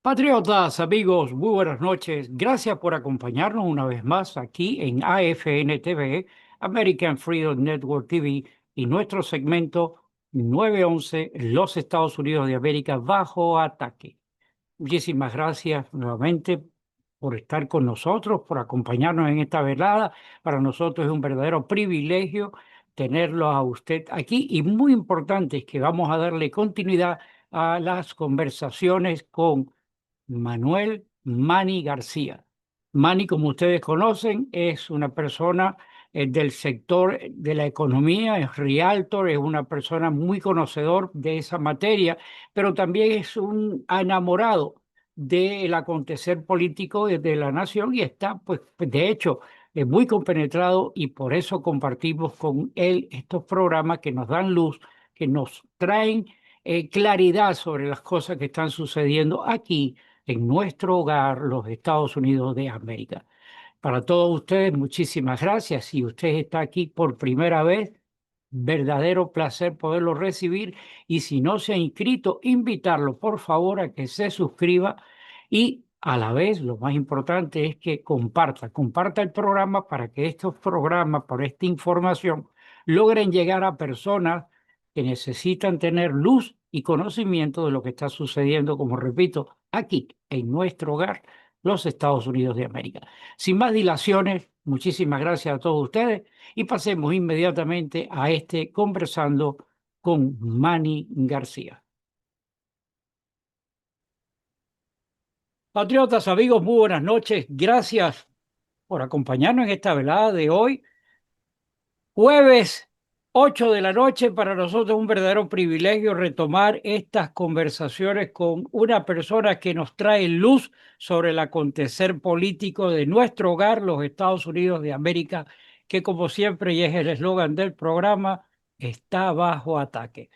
Patriotas, amigos, muy buenas noches. Gracias por acompañarnos una vez más aquí en AFN TV, American Freedom Network TV, y nuestro segmento 911, Los Estados Unidos de América bajo ataque. Muchísimas gracias nuevamente por estar con nosotros, por acompañarnos en esta velada. Para nosotros es un verdadero privilegio tenerlo a usted aquí, y muy importante es que vamos a darle continuidad a las conversaciones con Manuel Manny García. Manny, como ustedes conocen, es una persona del sector de la economía, es realtor, es una persona muy conocedor de esa materia, pero también es un enamorado del acontecer político de la nación y está, pues, de hecho, muy compenetrado, y por eso compartimos con él estos programas que nos dan luz, que nos traen claridad sobre las cosas que están sucediendo aquí en nuestro hogar, los Estados Unidos de América. Para todos ustedes, muchísimas gracias. Si usted está aquí por primera vez, verdadero placer poderlo recibir. Y si no se ha inscrito, invitarlo por favor a que se suscriba, y a la vez lo más importante es que comparta el programa para que estos programas, por esta información, logren llegar a personas que necesitan tener luz y conocimiento de lo que está sucediendo, como repito, aquí en nuestro hogar, los Estados Unidos de América. Sin más dilaciones, muchísimas gracias a todos ustedes, y pasemos inmediatamente a este conversando con Manny García. Patriotas, amigos, muy buenas noches. Gracias por acompañarnos en esta velada de hoy, jueves 8 de la noche. Para nosotros es un verdadero privilegio retomar estas conversaciones con una persona que nos trae luz sobre el acontecer político de nuestro hogar, los Estados Unidos de América, que, como siempre, y es el eslogan del programa, está bajo ataque.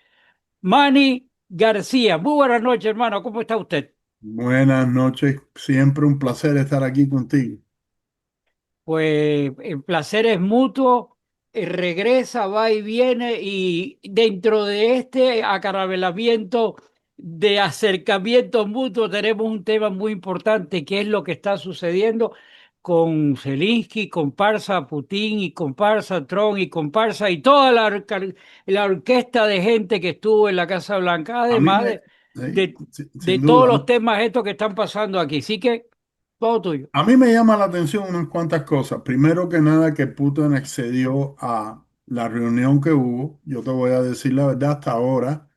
Manny García, muy buenas noches, hermano. ¿Cómo está usted? Buenas noches, siempre un placer estar aquí contigo. Pues el placer es mutuo, regresa, va y viene, y dentro de este acarabelamiento de acercamiento mutuo tenemos un tema muy importante, que es lo que está sucediendo con Zelensky, comparsa Putin y comparsa Trump y comparsa y toda la orquesta de gente que estuvo en la Casa Blanca, A mí además me, de, de, de sin todos duda, los temas estos que están pasando aquí. Así que todo tuyo. a mí me llama la atención unas cuantas cosas. Primero que nada, que Putin accedió a la reunión que hubo. Yo te voy a decir la verdad, hasta ahora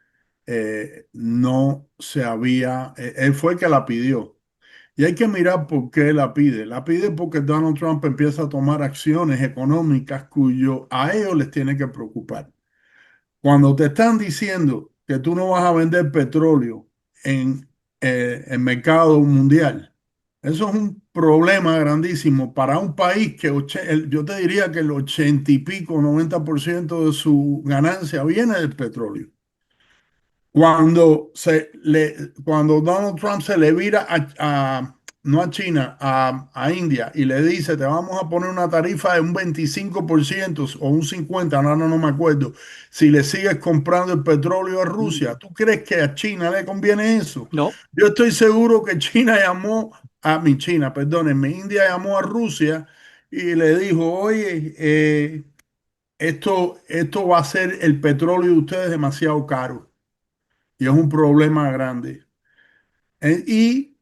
no se había, él fue el que la pidió. Y hay que mirar por qué la pide. La pide porque Donald Trump empieza a tomar acciones económicas cuyo a ellos les tiene que preocupar. Cuando te están diciendo que tú no vas a vender petróleo en el mercado mundial, eso es un problema grandísimo para un país que yo te diría que el 80 y pico, 90% de su ganancia viene del petróleo. Cuando Donald Trump se le vira no a China, a India, y le dice, te vamos a poner una tarifa de un 25% o un 50%, no me acuerdo, si le sigues comprando el petróleo a Rusia, ¿tú crees que a China le conviene eso? No. Yo estoy seguro que China llamó China, perdónenme, India llamó a Rusia y le dijo, oye, esto va a ser el petróleo de ustedes demasiado caro y es un problema grande. Y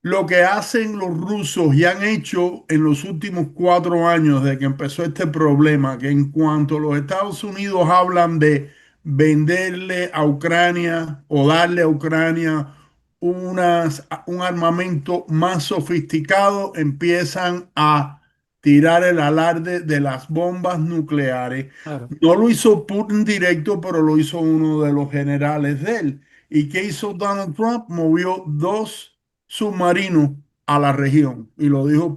lo que hacen los rusos y han hecho en los últimos 4 años de que empezó este problema, que en cuanto los Estados Unidos hablan de venderle a Ucrania o darle a Ucrania un armamento más sofisticado, empiezan a tirar el alarde de las bombas nucleares. Claro. No lo hizo Putin directo, pero lo hizo uno de los generales de él. ¿Y qué hizo Donald Trump? Movió dos submarinos a la región y lo dijo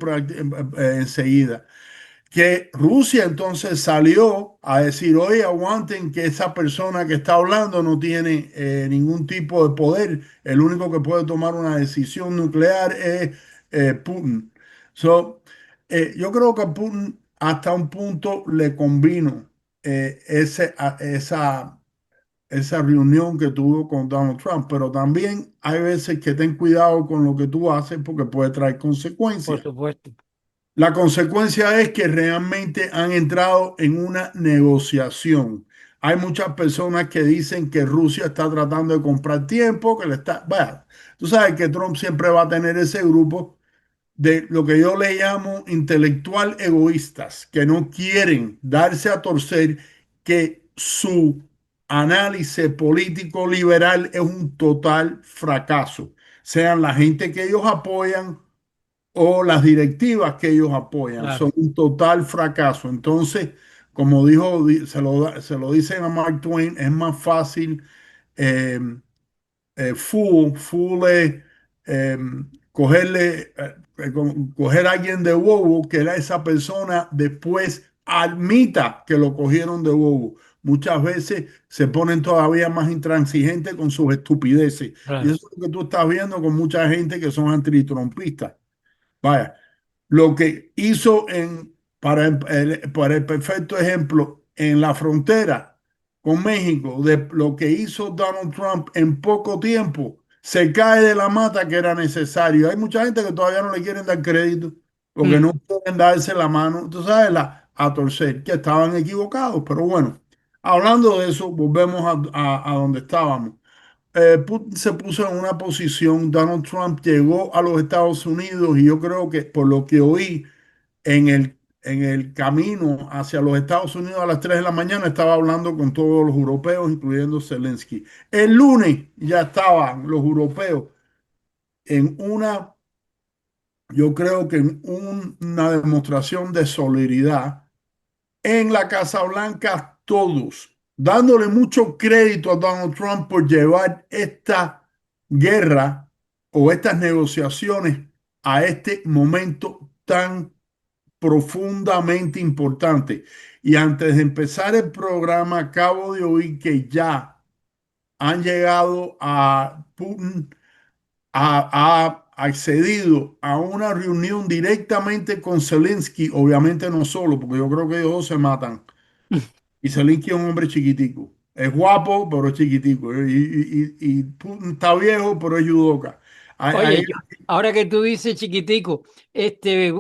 enseguida. Que Rusia entonces salió a decir, oye, aguanten que esa persona que está hablando no tiene ningún tipo de poder. El único que puede tomar una decisión nuclear es Putin. So, yo creo que a Putin hasta un punto le convino esa esa reunión que tuvo con Donald Trump, pero también hay veces que ten cuidado con lo que tú haces porque puede traer por consecuencias. supuesto. La consecuencia es que realmente han entrado en una negociación. Hay muchas personas que dicen que Rusia está tratando de comprar tiempo, que le está... Bueno, tú sabes que Trump siempre va a tener ese grupo de lo que yo le llamo intelectual egoístas, que no quieren darse a torcer que su análisis político liberal es un total fracaso, sean la gente que ellos apoyan o las directivas que ellos apoyan, son Claro, un total fracaso. Entonces, como dijo, se lo dicen a Mark Twain, es más fácil eh, fool eh, cogerle, coger a alguien de bobo que era esa persona después admita que lo cogieron de bobo. Muchas veces se ponen todavía más intransigentes con sus estupideces. Y claro. eso es lo que tú estás viendo con mucha gente que son antitrumpistas. Vaya, lo que hizo para el perfecto ejemplo en la frontera con México, de lo que hizo Donald Trump en poco tiempo, se cae de la mata que era necesario. Hay mucha gente que todavía no le quieren dar crédito porque no Mm. quieren darse la mano, tú sabes, a torcer, que estaban equivocados. Pero bueno, hablando de eso, volvemos a donde estábamos. Putin se puso en una posición, Donald Trump llegó a los Estados Unidos y yo creo que por lo que oí en el camino hacia los Estados Unidos a las 3 de la mañana estaba hablando con todos los europeos, incluyendo Zelensky. El lunes ya estaban los europeos en una, yo creo que en una demostración de solidaridad en la Casa Blanca todos, dándole mucho crédito a Donald Trump por llevar esta guerra o estas negociaciones a este momento tan profundamente importante. Y antes de empezar el programa, acabo de oír que ya han llegado a Putin, ha accedido a una reunión directamente con Zelensky, obviamente no solo, porque yo creo que ellos dos se matan. Y Zelensky es un hombre chiquitico. Es guapo, pero es chiquitico. Y Putin está viejo, pero es judoka. Oye, ahora que tú dices chiquitico,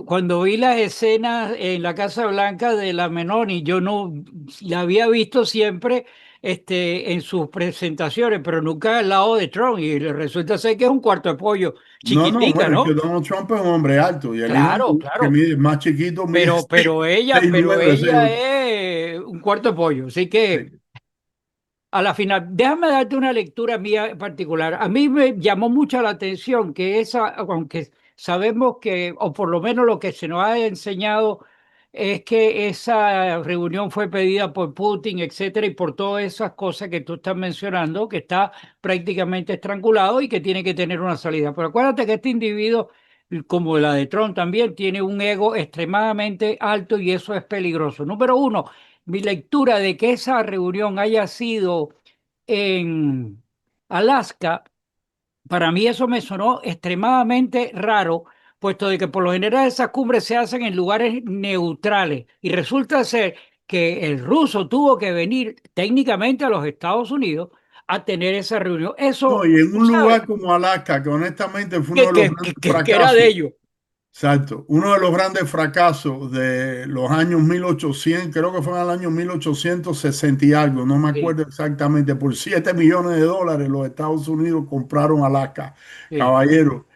cuando vi las escenas en la Casa Blanca de la Meloni, yo no la había visto siempre en sus presentaciones, pero nunca al lado de Trump, y resulta ser que es un cuarto de pollo, No, no, chiquitica, bueno, es que ¿no? Donald Trump es un hombre alto y el hijo Claro, que claro, mide más chiquito, mide seis pero nueve seis ella ocho. es un cuarto de pollo, así que Sí. a la final, déjame darte una lectura mía particular. A mí me llamó mucho la atención que esa, aunque sabemos que, o por lo menos lo que se nos ha enseñado es que esa reunión fue pedida por Putin, etcétera, y por todas esas cosas que tú estás mencionando, que está prácticamente estrangulado y que tiene que tener una salida. Pero acuérdate que este individuo, como la de Trump también, tiene un ego extremadamente alto y eso es peligroso. Número uno, mi lectura de que esa reunión haya sido en Alaska, para mí eso me sonó extremadamente raro, puesto de que por lo general esas cumbres se hacen en lugares neutrales y resulta ser que el ruso tuvo que venir técnicamente a los Estados Unidos a tener esa reunión. No, Eso, y en tú un sabes, lugar como Alaska, que honestamente fue uno de los grandes que era de fracasos. ellos. Exacto. Uno de los grandes fracasos de los años 1800, creo que fue en el año 1860 y algo, no me Sí, acuerdo exactamente, por 7 millones de dólares los Estados Unidos compraron Alaska. sí. Caballero,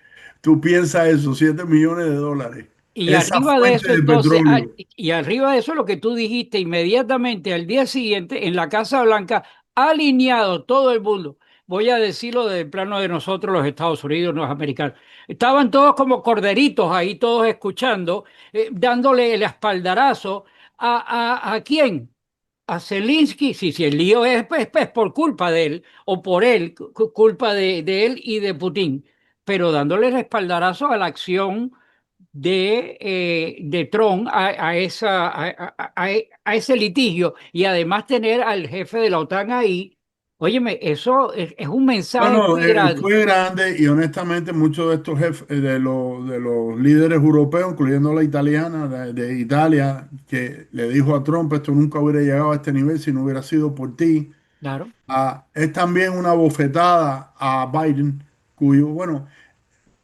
tú piensas eso, 7 millones de dólares. Y Esa arriba de fuente eso, de entonces, petróleo. y arriba de eso, lo que tú dijiste inmediatamente al día siguiente en la Casa Blanca, alineado todo el mundo. Voy a decirlo del plano de nosotros, los Estados Unidos, los americanos. Estaban todos como corderitos ahí, todos escuchando, dándole el espaldarazo ¿a quién? A Zelensky, sí, si el lío es por culpa de él, o por él, culpa de él y de Putin, pero dándole el espaldarazo a la acción de Trump a ese litigio y además tener al jefe de la OTAN ahí, óyeme, eso es un No, mensaje no, muy grande. fue grande y honestamente muchos de estos jefes, de los líderes europeos, incluyendo la italiana de Italia, que le dijo a Trump, esto nunca hubiera llegado a este nivel si no hubiera sido por ti. Claro. Es también una bofetada a Biden, cuyo, bueno,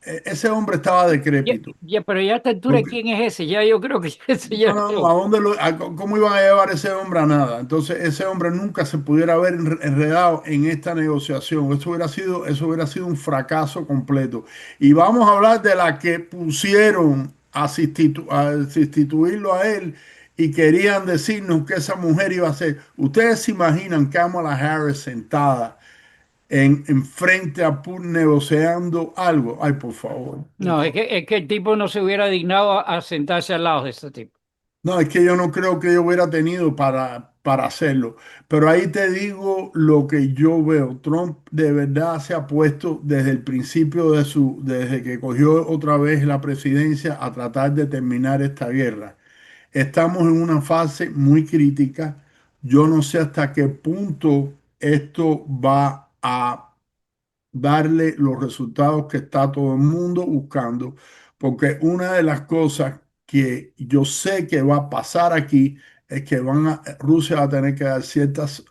ese hombre estaba decrépito. Pero ya a esta altura, ¿quién es ese? Ya yo creo que ese ya No, no, no, no. cómo iban a llevar ese hombre a nada? Entonces, ese hombre nunca se pudiera haber enredado en esta negociación. Eso hubiera sido un fracaso completo. Y vamos a hablar de la que pusieron a sustituirlo a él y querían decirnos que esa mujer iba a ser. ¿Ustedes se imaginan Kamala Harris sentada en frente a Putin negociando algo? Ay, por favor. No, es que el tipo no se hubiera dignado a sentarse al lado de ese tipo. No, es que yo no creo que yo hubiera tenido para hacerlo. Pero ahí te digo lo que yo veo. Trump de verdad se ha puesto desde el principio desde que cogió otra vez la presidencia a tratar de terminar esta guerra. Estamos en una fase muy crítica. Yo no sé hasta qué punto esto va a darle los resultados que está todo el mundo buscando, porque una de las cosas que yo sé que va a pasar aquí es que Rusia va a tener que dar ciertos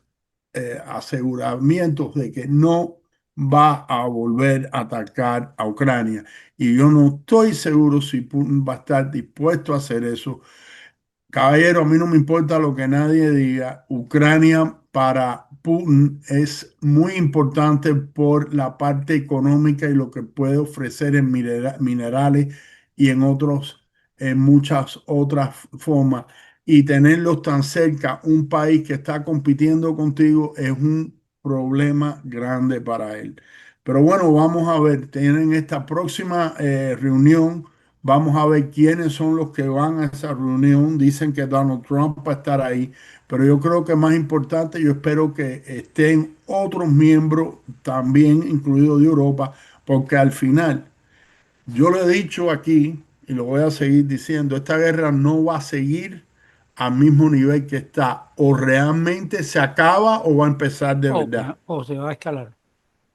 aseguramientos de que no va a volver a atacar a Ucrania. Y yo no estoy seguro si Putin va a estar dispuesto a hacer eso. Caballero, a mí no me importa lo que nadie diga. Ucrania para Putin es muy importante por la parte económica y lo que puede ofrecer en minerales y en muchas otras formas. Y tenerlos tan cerca, un país que está compitiendo contigo, es un problema grande para él. Pero bueno, vamos a ver, tienen esta próxima reunión. Vamos a ver quiénes son los que van a esa reunión. Dicen que Donald Trump va a estar ahí, pero yo creo que más importante, yo espero que estén otros miembros también, incluidos de Europa, porque al final, yo lo he dicho aquí y lo voy a seguir diciendo, esta guerra no va a seguir al mismo nivel que está. O realmente se acaba o va a empezar de verdad. O se va a escalar.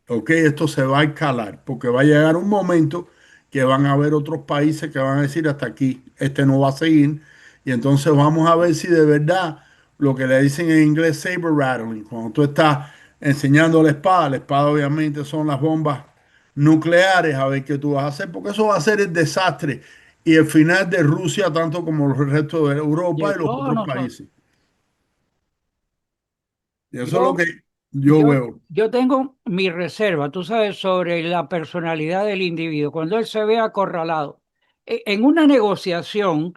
Ok, esto se va a escalar porque va a llegar un momento que van a haber otros países que van a decir hasta aquí, este no va a seguir. Y entonces vamos a ver si de verdad lo que le dicen en inglés saber rattling, cuando tú estás enseñando la espada obviamente son las bombas nucleares, a ver qué tú vas a hacer, porque eso va a ser el desastre y el final de Rusia, tanto como el resto de Europa De y los todos otros nosotros. países. Y eso es lo Yo, que yo yo, veo. yo tengo mi reserva, tú sabes, sobre la personalidad del individuo. Cuando él se ve acorralado. En una negociación,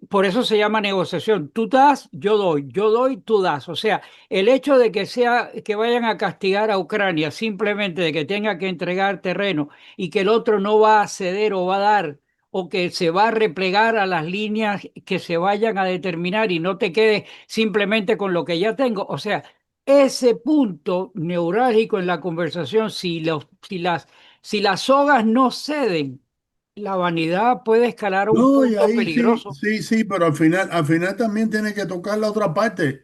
por eso se llama negociación. Tú das, yo doy, tú das. O sea, el hecho de que que vayan a castigar a Ucrania simplemente de que tenga que entregar terreno y que el otro no va a ceder o va a dar o que se va a replegar a las líneas que se vayan a determinar y no te quedes simplemente con lo que ya tengo. O sea, ese punto neurálgico en la conversación, si las sogas no ceden, la vanidad puede escalar a un No, y punto ahí sí, peligroso. sí, sí, pero al final también tiene que tocar la otra parte.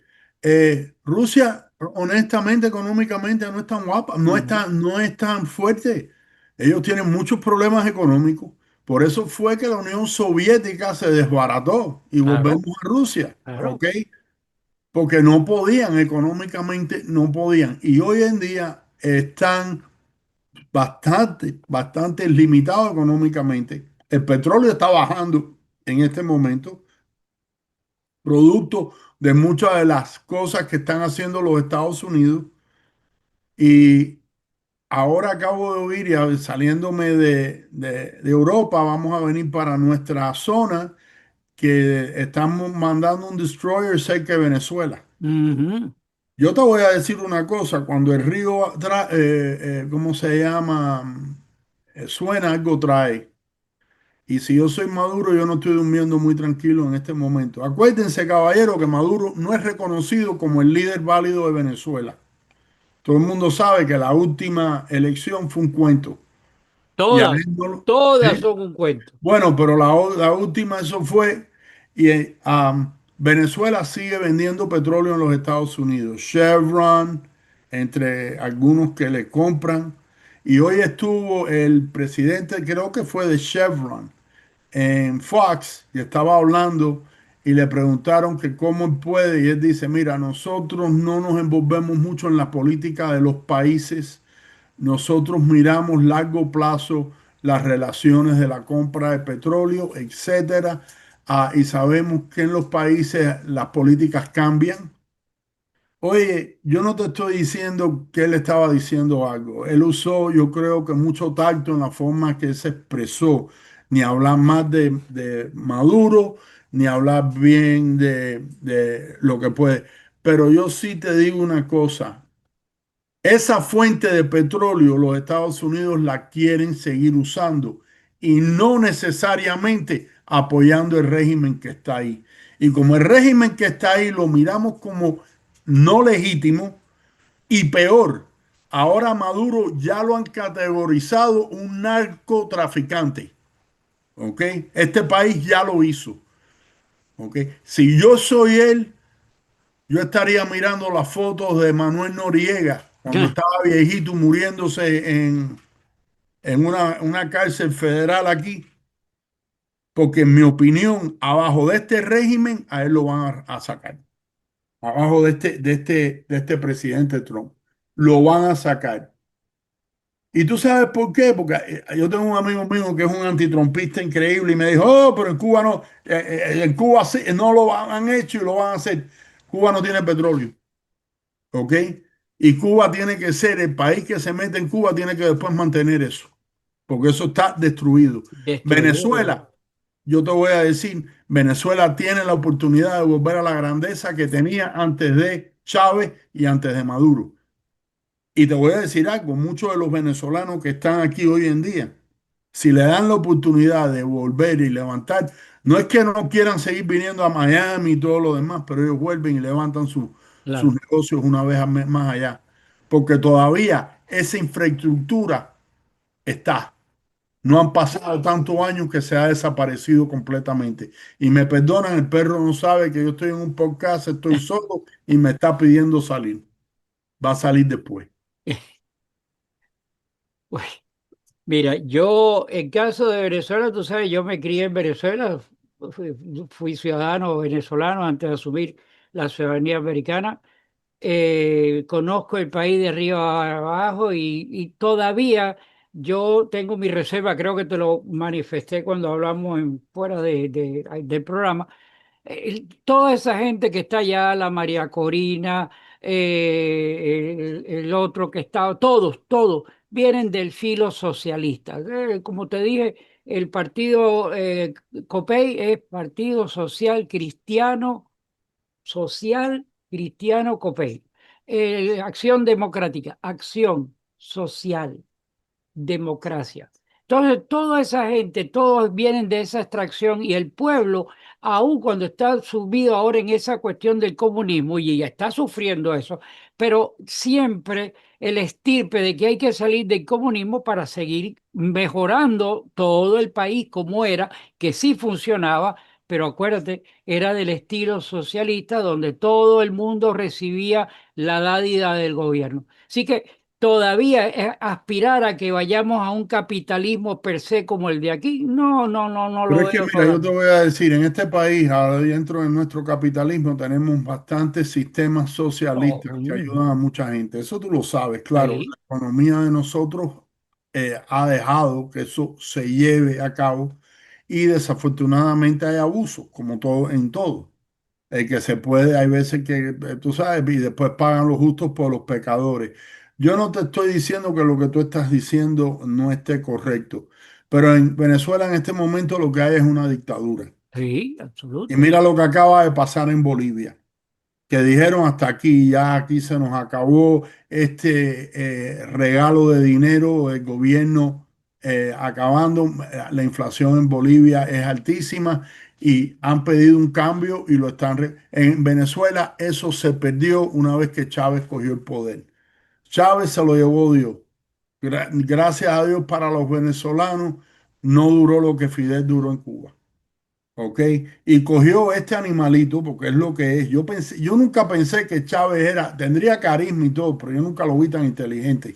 Rusia, honestamente, económicamente no es tan guapa, Ujú. no es tan fuerte. Ellos tienen muchos problemas económicos. Por eso fue que la Unión Soviética se desbarató y Claro, volvemos a Rusia, claro. ¿ok? Porque no podían, económicamente no podían. Y hoy en día están bastante limitado económicamente. El petróleo está bajando en este momento, producto de muchas de las cosas que están haciendo los Estados Unidos. Y ahora acabo de oír, saliéndome de Europa, vamos a venir para nuestra zona, que estamos mandando un destroyer cerca de Venezuela. Ujú. Yo te voy a decir una cosa, cuando el río, ¿cómo se llama? Suena, algo trae. Y si yo soy Maduro, yo no estoy durmiendo muy tranquilo en este momento. Acuérdense, caballero, que Maduro no es reconocido como el líder válido de Venezuela. Todo el mundo sabe que la última elección fue un cuento. Y a él Todas, no todas ¿eh? son un cuento. Bueno, pero la última eso fue. Y Venezuela sigue vendiendo petróleo en los Estados Unidos. Chevron, entre algunos que le compran. Y hoy estuvo el presidente, creo que fue de Chevron en Fox y estaba hablando y le preguntaron que cómo él puede y él dice, mira, nosotros no nos envolvemos mucho en la política de los países, nosotros miramos largo plazo las relaciones de la compra de petróleo, etcétera, y sabemos que en los países las políticas cambian. Oye, yo no te estoy diciendo que él estaba diciendo algo. Él usó, yo creo que mucho tacto en la forma que se expresó, ni hablar más de Maduro, ni hablar bien de lo que puede. Pero yo sí te digo una cosa, esa fuente de petróleo los Estados Unidos la quieren seguir usando y no necesariamente apoyando el régimen que está ahí. Y como el régimen que está ahí lo miramos como no legítimo y peor, ahora Maduro ya lo han categorizado un narcotraficante. ¿Ok? Este país ya lo hizo. ¿Ok? Si yo soy él, yo estaría mirando las fotos de Manuel Noriega cuando estaba viejito muriéndose en una cárcel federal aquí, porque en mi opinión, abajo de este régimen, a él lo van a sacar. Abajo de este presidente Trump. Lo van a sacar. ¿Y tú sabes por qué? Porque yo tengo un amigo mío que es un antitrumpista increíble y me dijo, oh, pero en Cuba no, en Cuba sí, no lo han hecho y lo van a hacer. Cuba no tiene petróleo. ¿Ok? Y Cuba tiene que ser, el país que se mete en Cuba tiene que después mantener eso, porque eso está destruido. Destruido. Venezuela, yo te voy a decir, Venezuela tiene la oportunidad de volver a la grandeza que tenía antes de Chávez y antes de Maduro. Y te voy a decir algo, muchos de los venezolanos que están aquí hoy en día, si le dan la oportunidad de volver y levantar, no es que no quieran seguir viniendo a Miami y todo lo demás, pero ellos vuelven y levantan sus Claro. negocios una vez más allá, porque todavía esa infraestructura está. No han pasado tantos años que se ha desaparecido completamente. Y me perdonan, el perro no sabe que yo estoy en un podcast, estoy solo y me está pidiendo salir. Va a salir después. Uy, mira, yo, en caso de Venezuela, tú sabes, yo me crié en Venezuela, fui ciudadano venezolano antes de asumir la ciudadanía americana. Conozco el país de arriba a abajo y todavía yo tengo mi reserva, creo que te lo manifesté cuando hablamos fuera del programa. Toda esa gente que está allá, la María Corina, el otro que está, todos vienen del filo socialista. Como te dije, el partido COPEI es Partido Social Cristiano COPEI. Acción Democrática, Acción Social Democracia. Entonces, toda esa gente, todos vienen de esa extracción y el pueblo, aun cuando está subido ahora en esa cuestión del comunismo y ya está sufriendo eso, pero siempre el estirpe de que hay que salir del comunismo para seguir mejorando todo el país como era, que sí funcionaba, pero acuérdate, era del estilo socialista donde todo el mundo recibía la dádiva del gobierno. Así que todavía aspirar a que vayamos a un capitalismo per se como el de aquí, no, no, no, no Pero lo es que, veo mira, yo te todavía. voy a decir, en este país, ahora dentro de nuestro capitalismo, tenemos bastantes sistemas Oh, socialistas que ayudan a mucha gente. Eso tú lo sabes, claro. sí, La economía de nosotros ha dejado que eso se lleve a cabo y desafortunadamente hay abusos, como todo en todo. El que se puede, hay veces que, tú sabes, y después pagan los justos por los pecadores. Yo no te estoy diciendo que lo que tú estás diciendo no esté correcto, pero en Venezuela en este momento lo que hay es una dictadura. sí, Y absoluto. mira lo que acaba de pasar en Bolivia, que dijeron hasta aquí, ya aquí se nos acabó este regalo de dinero, el gobierno acabando, la inflación en Bolivia es altísima y han pedido un cambio y lo están... En Venezuela eso se perdió una vez que Chávez cogió el poder. Chávez se lo llevó Dios. Gracias a Dios para los venezolanos no duró lo que Fidel duró en Cuba. ¿Ok? Y cogió este animalito porque es lo que es. Yo nunca pensé que Chávez tendría carisma y todo, pero yo nunca lo vi tan inteligente.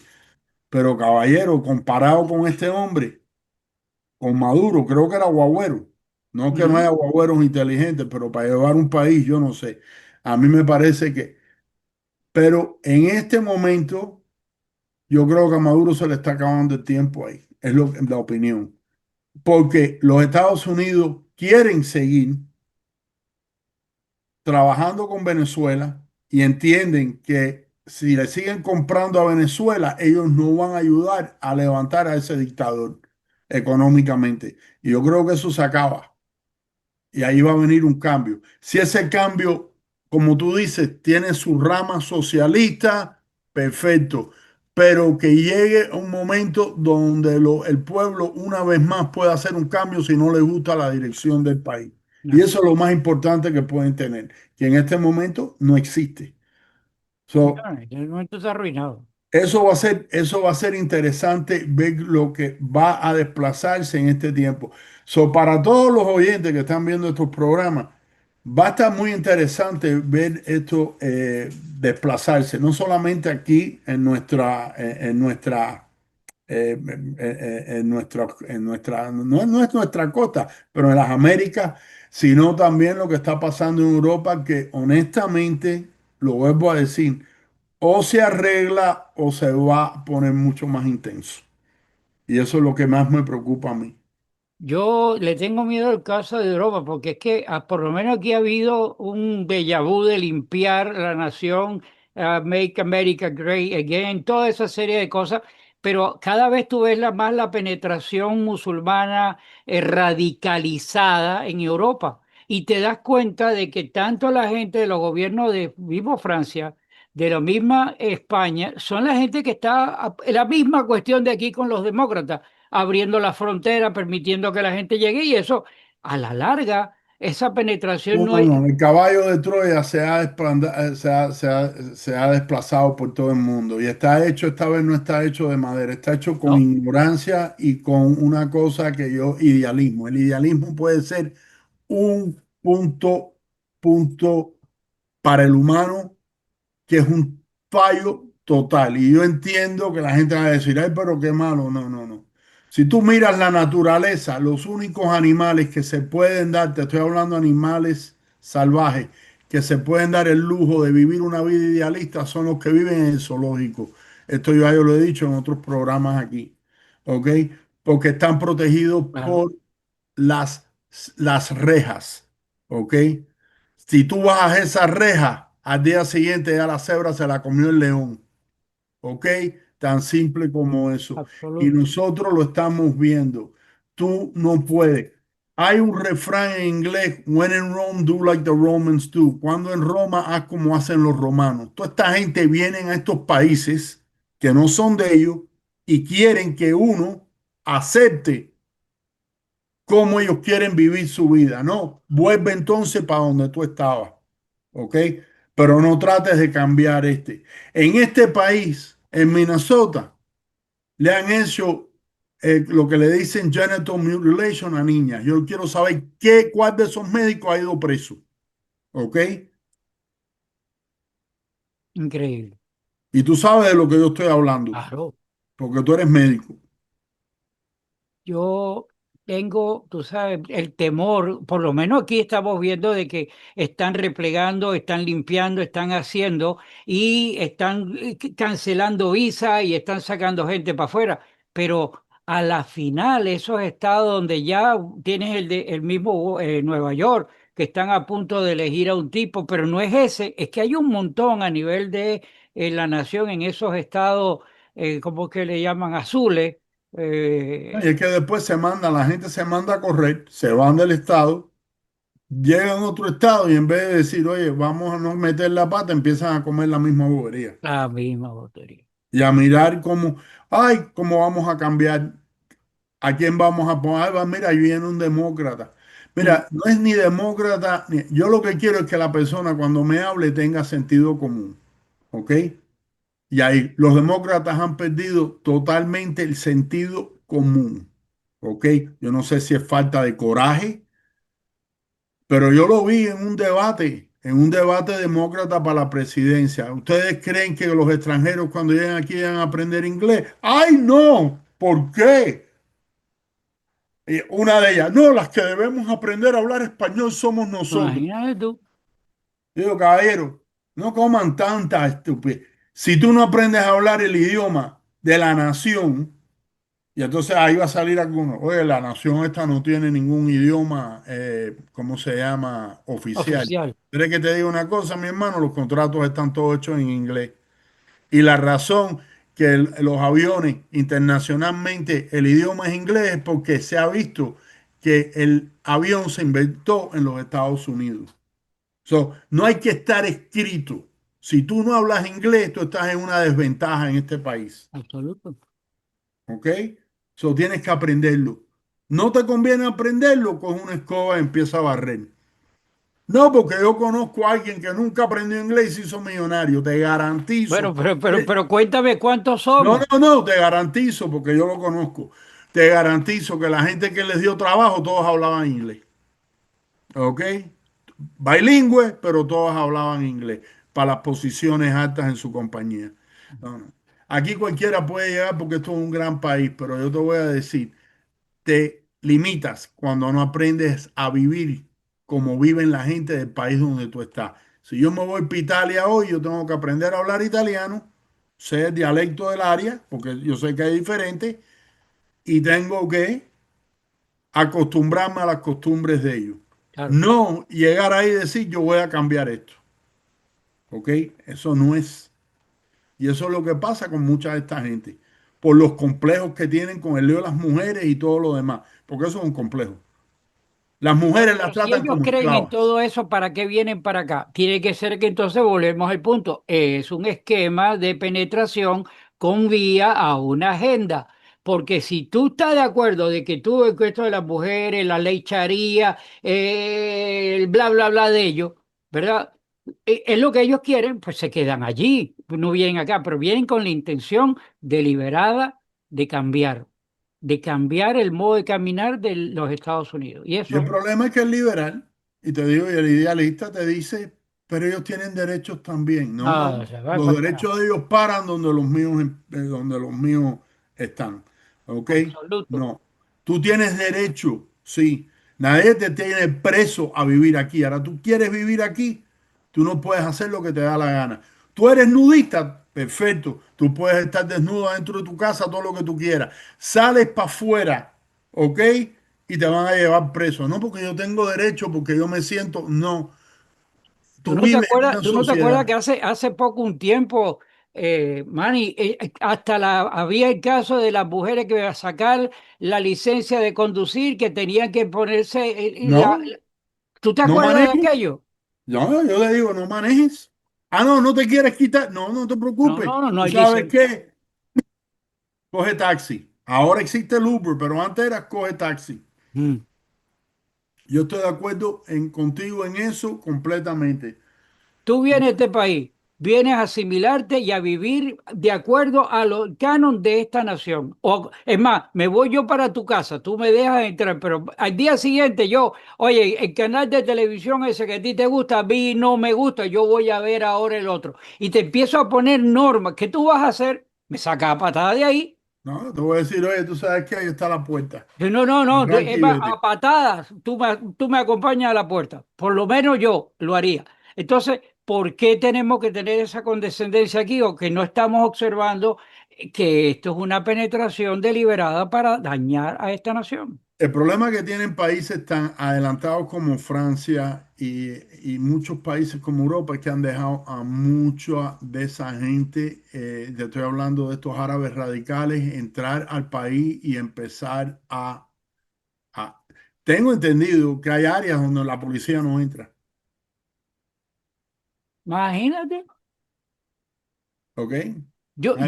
Pero caballero, comparado con este hombre, con Maduro, creo que era guagüero. No que no Ujú. haya guagüeros inteligentes, pero para llevar un país, yo no sé. A mí me parece que, pero en este momento, yo creo que a Maduro se le está acabando el tiempo ahí. Es la opinión. Porque los Estados Unidos quieren seguir trabajando con Venezuela y entienden que si le siguen comprando a Venezuela, ellos no van a ayudar a levantar a ese dictador económicamente. Y yo creo que eso se acaba. Y ahí va a venir un cambio. Si ese cambio, como tú dices, tiene su rama socialista, perfecto. Pero que llegue un momento donde el pueblo una vez más pueda hacer un cambio si no le gusta la dirección del país. Y No, eso es lo más importante que pueden tener, que en este momento no existe. no, So, en el momento está arruinado. eso va a ser interesante ver lo que va a desplazarse en este tiempo. So, para todos los oyentes que están viendo estos programas, va a estar muy interesante ver esto desplazarse, no solamente aquí no es nuestra costa, pero en las Américas, sino también lo que está pasando en Europa, que honestamente, lo vuelvo a decir, o se arregla o se va a poner mucho más intenso. Y eso es lo que más me preocupa a mí. Yo le tengo miedo al caso de Europa, porque es que por lo menos aquí ha habido un déjà vu de limpiar la nación, Make America Great Again, toda esa serie de cosas, pero cada vez tú ves más la penetración musulmana radicalizada en Europa y te das cuenta de que tanto la gente de los gobiernos de mismo Francia, de la misma España, son la gente que está en la misma cuestión de aquí con los demócratas abriendo la frontera, permitiendo que la gente llegue y eso, a la larga, esa penetración No, no no, es, no. El caballo de Troya se ha desplazado por todo el mundo y está hecho, esta vez no está hecho de madera, está hecho con ¿no? ignorancia y con una cosa que yo, idealismo. El idealismo puede ser un punto para el humano que es un fallo total. Y yo entiendo que la gente va a decir, ay, pero qué malo. No, no, no. Si tú miras la naturaleza, los únicos animales que se pueden dar, te estoy hablando de animales salvajes, que se pueden dar el lujo de vivir una vida idealista, son los que viven en el zoológico. Esto yo ya lo he dicho en otros programas aquí. ¿Ok? Porque están protegidos Claro, por las, las rejas. ¿Ok? Si tú bajas esa reja, al día siguiente ya la cebra se la comió el león. ¿Ok? Tan simple como eso. Y absoluto. nosotros lo estamos viendo. Tú no puedes. Hay un refrán en inglés, when in Rome, do like the Romans do. Cuando en Roma, haz como hacen los romanos. Toda esta gente viene a estos países que no son de ellos y quieren que uno acepte cómo ellos quieren vivir su vida. No, vuelve entonces para donde tú estabas, ¿ok? Pero no trates de cambiar este. En este país, en Minnesota, le han hecho lo que le dicen genital mutilation a niñas. Yo quiero saber cuál de esos médicos ha ido preso, ¿ok? Increíble. Y tú sabes de lo que yo estoy hablando, Claro. porque tú eres médico. Yo tengo, tú sabes, el temor, por lo menos aquí estamos viendo de que están replegando, están limpiando, están haciendo y están cancelando visa y están sacando gente para afuera. Pero a la final, esos estados donde ya tienes el mismo Nueva York, que están a punto de elegir a un tipo, pero no es ese, es que hay un montón a nivel de la nación en esos estados, como que le llaman azules. Y es que después la gente se manda a correr, se van del estado, llegan a otro estado y en vez de decir, oye, vamos a no meter la pata, empiezan a comer la misma bobería La misma lotería. y a mirar cómo, ay, cómo vamos a cambiar, a quién vamos a poner. Ay, mira, ahí viene un demócrata. Mm. Mira, no es ni demócrata, yo lo que quiero es que la persona cuando me hable tenga sentido común, ¿ok? Y ahí los demócratas han perdido totalmente el sentido común, ¿ok? Yo no sé si es falta de coraje. Pero yo lo vi en un debate demócrata para la presidencia. ¿Ustedes creen que los extranjeros cuando llegan aquí van a aprender inglés? ¡Ay, no! ¿Por qué? Una de ellas, no, las que debemos aprender a hablar español somos nosotros. Imagínate tú. Digo, caballero, no coman tanta estupidez. Si tú no aprendes a hablar el idioma de la nación, y entonces ahí va a salir alguno, oye, la nación esta no tiene ningún idioma, ¿cómo se llama? Oficial. Oficial. ¿Quieres que te diga una cosa, mi hermano? Los contratos están todos hechos en inglés. Y la razón que los aviones internacionalmente el idioma es inglés es porque se ha visto que el avión se inventó en los Estados Unidos. So, no hay que estar escrito. Si tú no hablas inglés, tú estás en una desventaja en este país. Absoluto. ¿Ok? So, tienes que aprenderlo. No te conviene aprenderlo, con una escoba y empieza a barrer. No, porque yo conozco a alguien que nunca aprendió inglés y se hizo millonario. Te garantizo. Bueno, pero cuéntame cuántos No, somos. no, no, te garantizo, porque yo lo conozco. Te garantizo que la gente que les dio trabajo, todos hablaban inglés. ¿Ok? Bilingüe, pero todos hablaban inglés para las posiciones altas en su compañía. No, no. Aquí cualquiera puede llegar porque esto es un gran país, pero yo te voy a decir, te limitas cuando no aprendes a vivir como viven la gente del país donde tú estás. Si yo me voy para Italia hoy, yo tengo que aprender a hablar italiano, sé el dialecto del área, porque yo sé que es diferente, y tengo que acostumbrarme a las costumbres de ellos. Claro. No llegar ahí y decir yo voy a cambiar esto. ¿Ok? Eso no es. Y eso es lo que pasa con mucha de esta gente. Por los complejos que tienen con el lío de las mujeres y todo lo demás. Porque eso es un complejo. Las mujeres las Pero si tratan ellos como creen en esclavas. todo eso, ¿para qué vienen para acá? Tiene que ser que entonces volvemos al punto. Es un esquema de penetración con vía a una agenda. Porque si tú estás de acuerdo de que tú, que esto de las mujeres, la ley Sharia, el bla, bla, bla de ellos, ¿verdad? Es lo que ellos quieren, pues se quedan allí, no vienen acá, pero vienen con la intención deliberada de cambiar el modo de caminar de los Estados Unidos. Y Y el eso. problema es que el liberal, y te digo, y el idealista te dice, pero ellos tienen derechos también. No, no. No, se va Los para el carajo. derechos de ellos paran donde los míos están. ¿Ok? Absoluto. No. Tú tienes derecho, sí. Nadie te tiene preso a vivir aquí. Ahora, tú quieres vivir aquí, tú no puedes hacer lo que te da la gana. Tú eres nudista, perfecto. Tú puedes estar desnudo dentro de tu casa, todo lo que tú quieras. Sales para afuera, ¿ok? Y te van a llevar preso. No porque yo tengo derecho, porque yo me siento. No, tú vives en una Tú no te acuerdas sociedad. que hace poco un tiempo, Manny, hasta había el caso de las mujeres que iban a sacar la licencia de conducir, que tenían que ponerse, No, ¿tú te no acuerdas de manejes. aquello? No, yo le digo, no manejes. Ah, no, no te quieres quitar. No, no te No, preocupes. no, no, no ¿Tú hay sabes licencia. qué? Coge taxi. Ahora existe el Uber, pero antes era coge taxi. Mm. Yo estoy de acuerdo contigo en eso completamente. Tú vienes a este país, vienes a asimilarte y a vivir de acuerdo a los cánones de esta nación. O, es más, me voy yo para tu casa, tú me dejas entrar, pero al día siguiente yo, oye, el canal de televisión ese que a ti te gusta, a mí no me gusta, yo voy a ver ahora el otro. Y te empiezo a poner normas. ¿Qué tú vas a hacer? Me saca a patada de ahí. No, te voy a decir, oye, tú sabes que ahí está la puerta. Yo, no, no, no, Arranca es y más, vete. a patadas tú me acompañas a la puerta. Por lo menos yo lo haría. Entonces, ¿por qué tenemos que tener esa condescendencia aquí o que no estamos observando que esto es una penetración deliberada para dañar a esta nación? El problema que tienen países tan adelantados como Francia y muchos países como Europa es que han dejado a mucha de esa gente, te estoy hablando de estos árabes radicales, entrar al país y empezar a... Tengo entendido que hay áreas donde la policía no entra, Imagínate. ¿ok?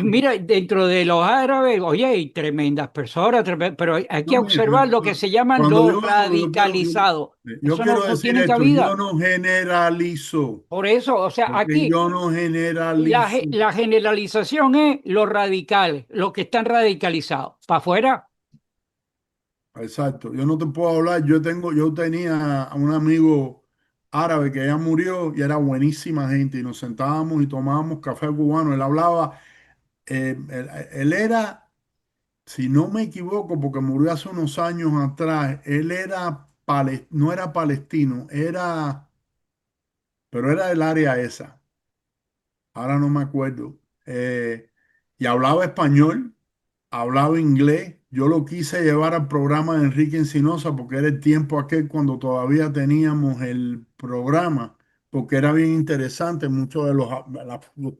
Mira, dentro de los árabes, oye, hay tremendas personas, pero hay No, que mire, observar lo que se llaman cuando los yo hablo, radicalizados. yo Eso no, quiero no decir tiene esto, yo cabida. no generalizo, Por eso, o sea, ¿ok? aquí Yo no generalizo. la generalización es los radicales, los que están radicalizados. ¿Para afuera? Exacto, yo no te puedo hablar, yo tenía a un amigo árabe que ya murió y era buenísima gente y nos sentábamos y tomábamos café cubano, él hablaba, él era si no me equivoco, porque murió hace unos años atrás, él era, no era palestino, pero era del área esa, ahora no me acuerdo. Y hablaba español, hablaba inglés. Yo lo quise llevar al programa de Enrique Encinosa porque era el tiempo aquel cuando todavía teníamos el programa, porque era bien interesante muchos de los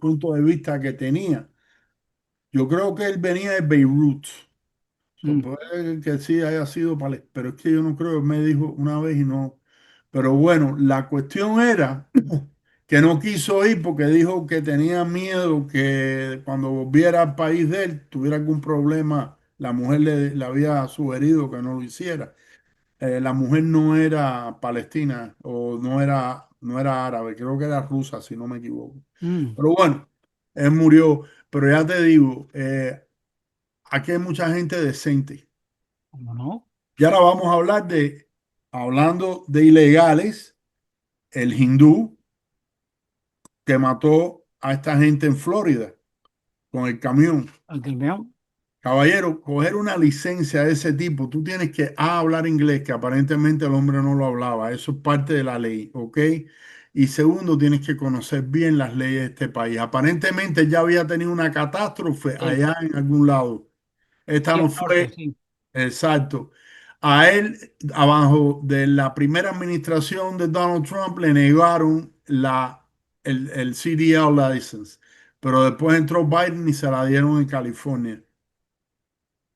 puntos de vista que tenía. Yo creo que él venía de Beirut. Mm, Puede que sí haya sido, pero es que yo no creo, me dijo una vez y no. Pero bueno, la cuestión era que no quiso ir porque dijo que tenía miedo que cuando volviera al país de él tuviera algún problema. La mujer le había sugerido que no lo hiciera. La mujer no era palestina o no era árabe, creo que era rusa, si no me equivoco. mm, Pero bueno, él murió. Pero ya te digo, aquí hay mucha gente decente. ¿cómo no? Y ahora vamos a hablar hablando de ilegales, el hindú que mató a esta gente en Florida con el camión. Aunque me- Caballero, coger una licencia de ese tipo, tú tienes que hablar inglés, que aparentemente el hombre no lo hablaba. Eso es parte de la ley, ¿ok? Y segundo, tienes que conocer bien las leyes de este país. Aparentemente ya había tenido una catástrofe Sí, allá en algún lado. Esta sí, no al norte, fue. sí. Exacto. A él, abajo de la primera administración de Donald Trump, le negaron el CDL license, pero después entró Biden y se la dieron en California.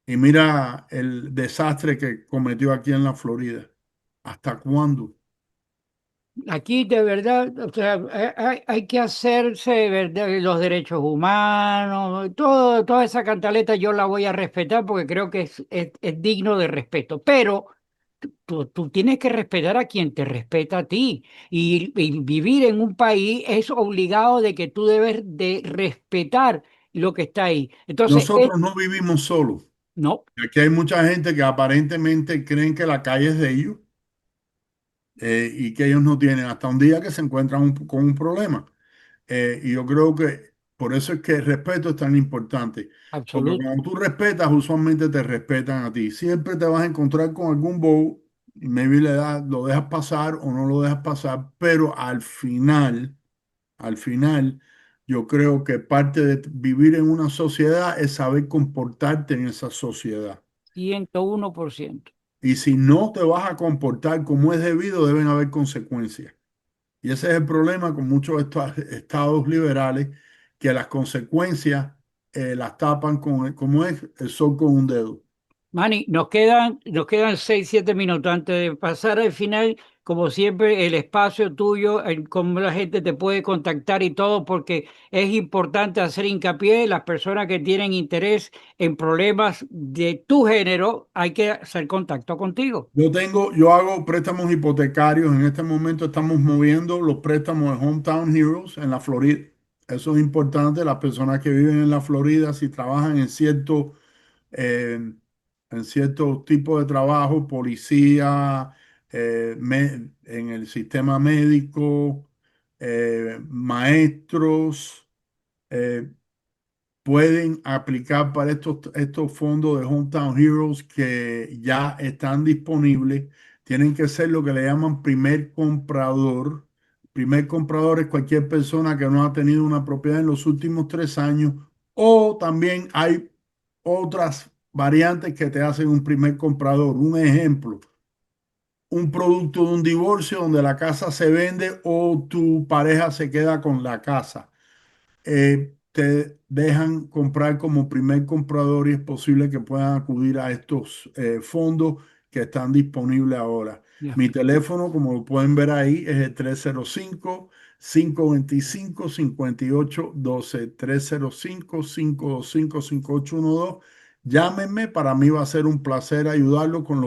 Y mira el desastre que cometió aquí en la Florida. ¿Hasta cuándo? Aquí de verdad, o sea, hay que hacerse de verdad los derechos humanos, toda esa cantaleta yo la voy a respetar porque creo que es digno de respeto, pero tú tienes que respetar a quien te respeta a ti y vivir en un país es obligado de que tú debes de respetar lo que está ahí. Entonces, Nosotros no vivimos solos. no, Aquí hay mucha gente que aparentemente creen que la calle es de ellos y que ellos no tienen hasta un día que se encuentran con un problema. Y yo creo que por eso es que el respeto es tan importante. Porque absoluto. cuando tú respetas, usualmente te respetan a ti. Siempre te vas a encontrar con algún bobo y maybe lo dejas pasar o no lo dejas pasar, pero al final, yo creo que parte de vivir en una sociedad es saber comportarte en esa sociedad. 101%. Y si no te vas a comportar como es debido, deben haber consecuencias. Y ese es el problema con muchos de estos estados liberales, que las consecuencias las tapan como es el sol con un dedo. Manny, nos quedan 6, 7 minutos antes de pasar al final. Como siempre, el espacio tuyo, cómo la gente te puede contactar y todo, porque es importante hacer hincapié en las personas que tienen interés en problemas de tu género, hay que hacer contacto contigo. Yo hago préstamos hipotecarios. En este momento estamos moviendo los préstamos de Hometown Heroes en la Florida. Eso es importante. Las personas que viven en la Florida, si trabajan en ciertos tipos de trabajo, policía, en el sistema médico, maestros, eh, pueden aplicar para estos fondos de Hometown Heroes que ya están disponibles. Tienen que ser lo que le llaman primer comprador. Primer comprador es cualquier persona que no ha tenido una propiedad en los últimos 3 años, o también hay otras variantes que te hacen un primer comprador. Un ejemplo, un producto de un divorcio donde la casa se vende o tu pareja se queda con la casa. Te dejan comprar como primer comprador y es posible que puedan acudir a estos fondos que están disponibles ahora. Ya. Mi teléfono, como lo pueden ver ahí, es el 305-525-5812. 305-525-5812. Llámenme, para mí va a ser un placer ayudarlo con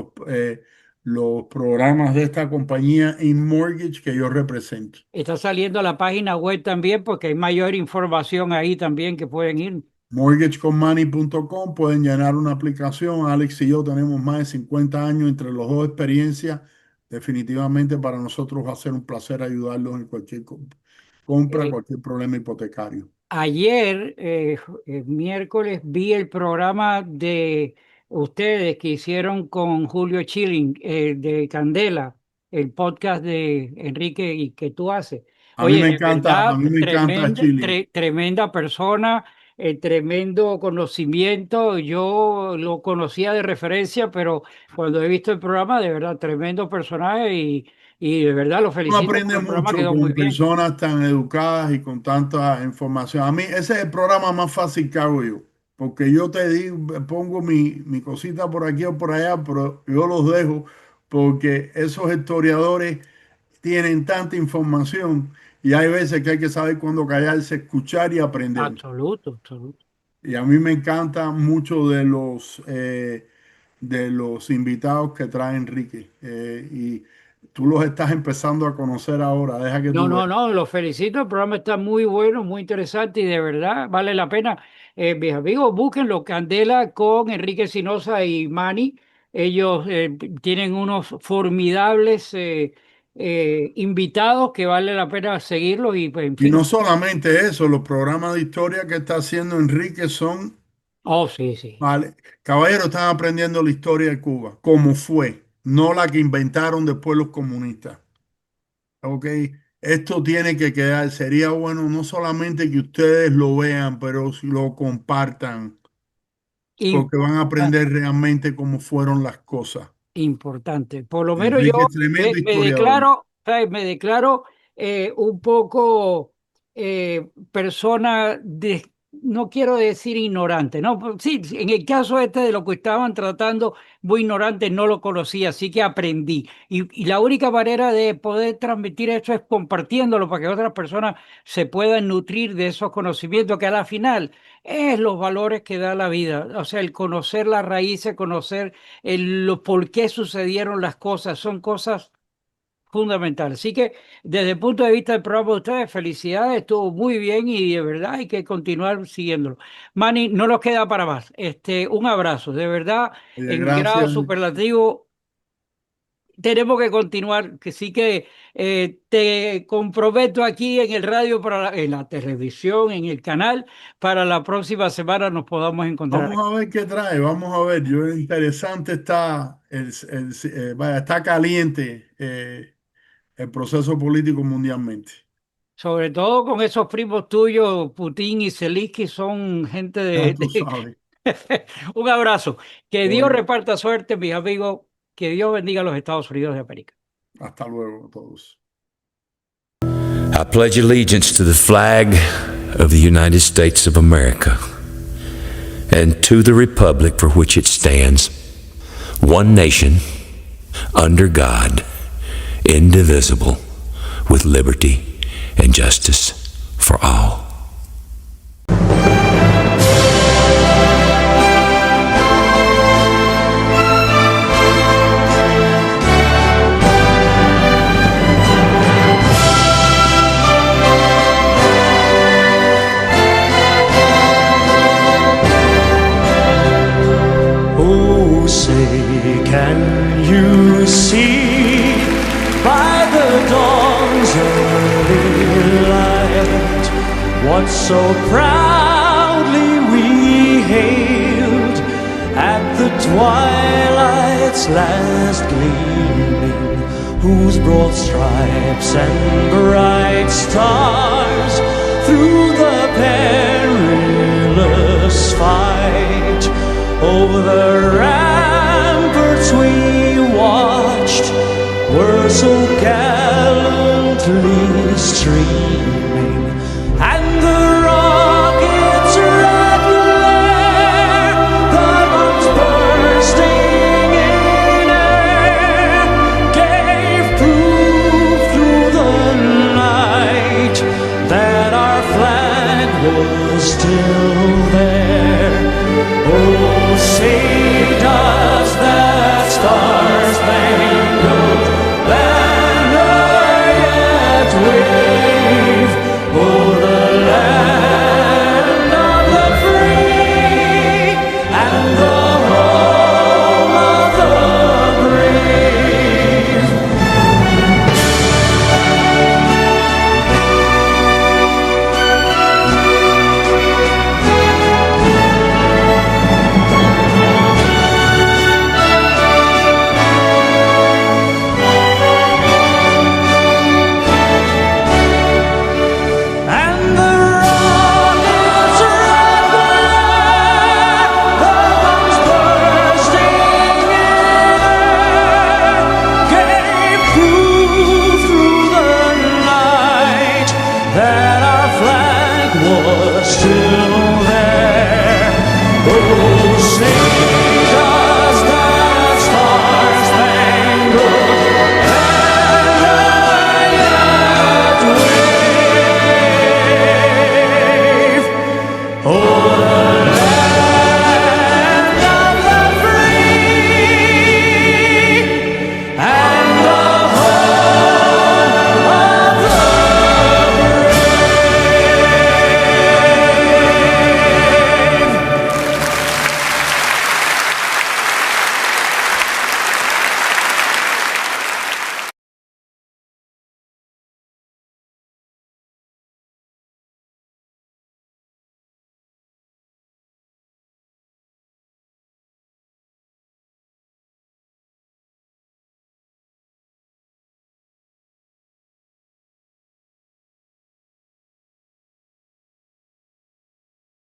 los programas de esta compañía InMortgage que yo represento. Está saliendo a la página web también porque hay mayor información ahí también que pueden ir. Mortgageconmoney.com, pueden llenar una aplicación. Alex y yo tenemos más de 50 años entre los dos experiencias. Definitivamente para nosotros va a ser un placer ayudarlos en cualquier compra, Eh, cualquier problema hipotecario. ayer, miércoles, vi el programa de ustedes que hicieron con Julio Chilling, de Candela, el podcast de Enrique y que tú haces. Oye, de A verdad, mí me encanta Chile. tremenda persona, tremendo conocimiento. Yo lo conocía de referencia, pero cuando he visto el programa, de verdad, tremendo personaje y de verdad lo Uno felicito aprende porque el programa mucho quedó muy con bien. personas tan educadas y con tanta información. A mí ese es el programa más fácil que hago yo, porque yo te digo, pongo mi cosita por aquí o por allá, pero yo los dejo porque esos historiadores tienen tanta información y hay veces que hay que saber cuándo callarse, escuchar y aprender. Absoluto, absoluto. Y a mí me encanta mucho de los invitados que trae Enrique. Y tú los estás empezando a conocer ahora, deja que No, tú no, veas. no, los felicito, el programa está muy bueno, muy interesante y de verdad vale la pena. Mis amigos, búsquenlo, Candela con Enrique Sinosa y Manny. Ellos tienen unos formidables invitados que vale la pena seguirlos y pues en Y no fin. solamente eso, los programas de historia que está haciendo Enrique son, Oh, sí, sí. vale, caballeros, están aprendiendo la historia de Cuba, cómo fue, no la que inventaron después los comunistas. Ok, esto tiene que quedar. Sería bueno no solamente que ustedes lo vean, pero si lo compartan, porque van a aprender Importante. realmente cómo fueron las cosas. Importante. Por lo menos yo Enrique es tremendo me historiador. declaro, ¿sabes? Me declaro un poco persona de, no quiero decir ignorante, ¿no? Pues sí, sí, en el caso este de lo que estaban tratando, muy ignorante, no lo conocía, así que aprendí. Y la única manera de poder transmitir eso es compartiéndolo para que otras personas se puedan nutrir de esos conocimientos que a la final es los valores que da la vida. O sea, el conocer las raíces, conocer por qué sucedieron las cosas, son cosas fundamentales. Así que desde el punto de vista del programa de ustedes, felicidades, estuvo muy bien y de verdad hay que continuar siguiéndolo. Manny, no nos queda para más. Un abrazo, de verdad, Oye, en grado gracias. superlativo. Tenemos que continuar, que sí que te comprometo aquí en el radio, en la televisión, en el canal, para la próxima semana nos podamos encontrar Vamos aquí. a ver qué trae. Vamos a ver. Yo, interesante está, vaya, está caliente el proceso político mundialmente. Sobre todo con esos primos tuyos, Putin y Zelensky, son gente Ya tú sabes. Un abrazo. Que Dios Oye, reparta suerte, mis amigos. Que Dios bendiga a los Estados Unidos de América. hasta luego a todos. I pledge allegiance to the flag of the United States of America and to the republic for which it stands, one nation, under God, indivisible, with liberty and justice for all. Oh, say, can you see by the dawn's early light what so proudly we hailed at the twilight's last gleaming, whose broad stripes and bright stars through the perilous fight over the ramparts we watched were so gallantly streamed